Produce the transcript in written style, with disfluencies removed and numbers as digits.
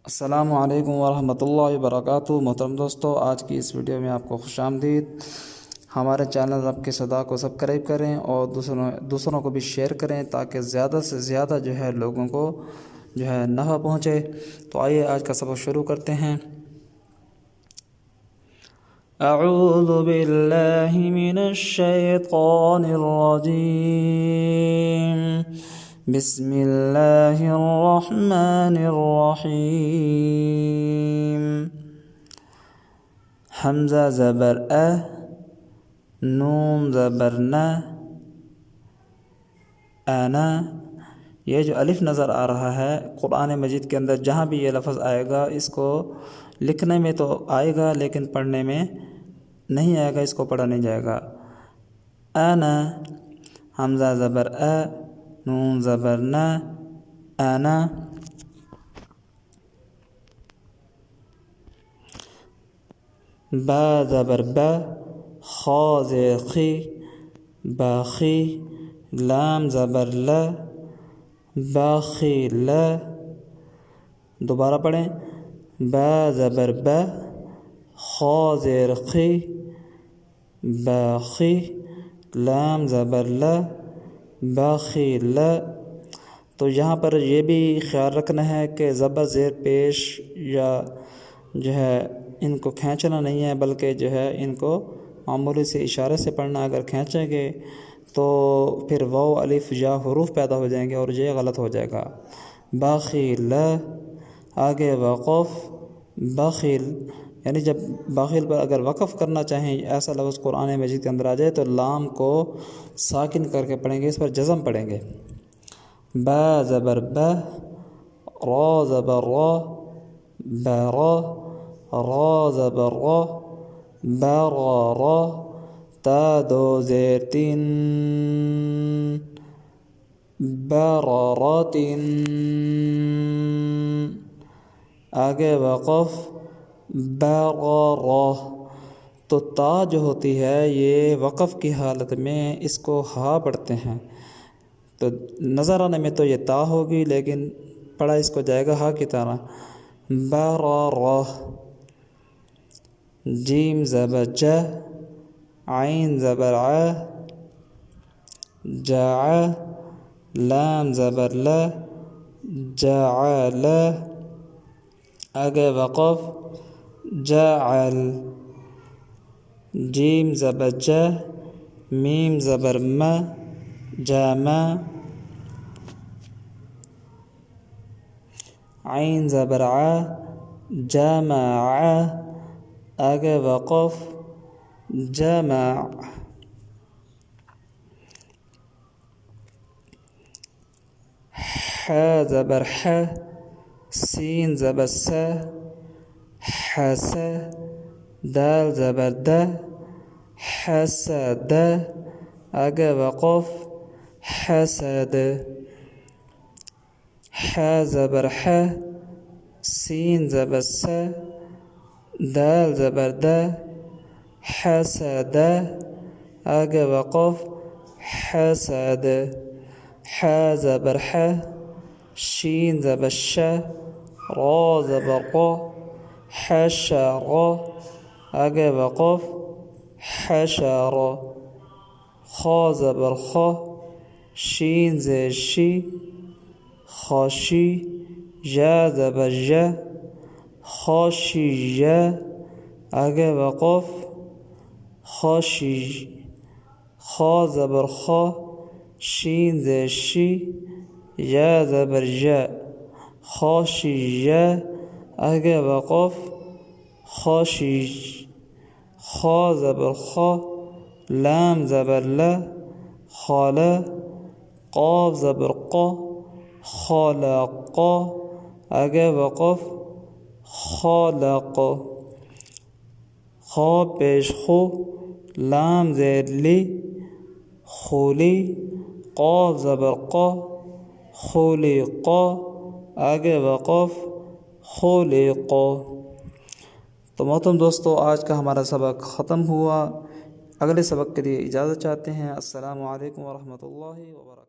अस्सलामु अलैकुम वरहमतुल्लाहि वबरकातुहू। मोहतरम दोस्तों, आज की इस वीडियो में आपको खुशामदीद। हमारे चैनल रब की सदा को सब्सक्राइब करें और दूसरों को भी शेयर करें ताकि ज़्यादा से ज़्यादा लोगों को नफ़ा पहुँचे। तो आइए आज का सबक शुरू करते हैं। अऊज़ु बिल्लाहि मिनश शैतानिर रजीम। बिस्मिल्लाहिर्रहमानिर्रहीम। हमज़ा ज़बर अ, नून ज़बर न, आना। ये जो अलिफ नज़र आ रहा है कुरान मजीद के अंदर, जहाँ भी ये लफ्ज़ आएगा इसको लिखने में तो आएगा लेकिन पढ़ने में नहीं आएगा, इसको पढ़ा नहीं जाएगा। आना, हमज़ा ज़बर अ, नून ज़बर न, आना। बा ज़बर ब, खा ज़ेर खी, बाखी। लाम ज़बर ल, बाखिल। दोबारा पढ़ें। बा ज़बर ब, खा ज़ेर खी, बाखी। लाम ज़बर ल, बाखिल। तो यहाँ पर यह भी ख्याल रखना है कि ज़बर ज़ेर पेश या इनको खींचना नहीं है, बल्कि इनको मामूली से इशारे से पढ़ना। अगर खींचेंगे तो फिर वाव अलिफ या हरूफ पैदा हो जाएंगे और ये गलत हो जाएगा। बाखिल, आगे वक़फ़ बाखिल, यानी जब बाखिल पर अगर वक़फ़ करना चाहें ऐसा लफ्ज़ कुरान मजीद के अंदर आ जाए तो लाम को साकिन करके पढ़ेंगे, इस पर जज़म पढ़ेंगे। बा ज़बर ब, रा ज़बर रा, बरा। रा ज़बर रा, बरा। ता दो ज़ेर तीन, बरारतिन। आगे वक़फ़ बरारा। तो ता जो होती है ये वक़फ़ की हालत में इसको हा पढ़ते हैं, तो नज़र आने में तो ये ता होगी लेकिन पढ़ा इसको जाएगा हा की तरह। बरारा। जीम ज़बर ज, आइन ज़बर आ, जा। लाम ज़बर ल, जाअल। आगे वक़फ़ जाअल। जीम ज़बर ज, मीम ज़बर म, जामा। आइन ज़बर आ, जामा। आगे वक़फ़ जमा। हा ज़बर ह, सीन ज़बर स, हस। दाल ज़बर द, हसद। आगे वक़फ़ हसद। हा ज़बर ह, सीन ज़बर स, दाल ज़बर द, हसद। आगे वक़फ़ हसद। हा ज़बर ह, शीन ज़बर श, रा ज़बर क़, हशर। आगे वक़फ़ हशर। खा ज़बर ख, शीन ज़ेर शी, खाशी। या ज़बर या, खाशिय। आगे वक़फ़ खाशी। खा ज़बर खा, शीन ज़ेर शी, या ज़बर या, खाशिय। आगे वक़फ़ खाशी। खा ज़बर खा, लाम ज़बर ल, खाल। क़ाफ़ ज़बर क़, खालक़। आगे वक़फ़ खालक़। खा पेश खु, लाम ज़ेर ली, खुली। क़ाफ़ ज़बर क़, खुलिक़। आगे वक़फ़ खुलिक़। तो मोहतरम दोस्तों, आज का हमारा सबक ख़त्म हुआ। अगले सबक के लिए इजाज़त चाहते हैं। अस्सलामु अलैकुम वरहमतुल्लाहि वबरकातुहू।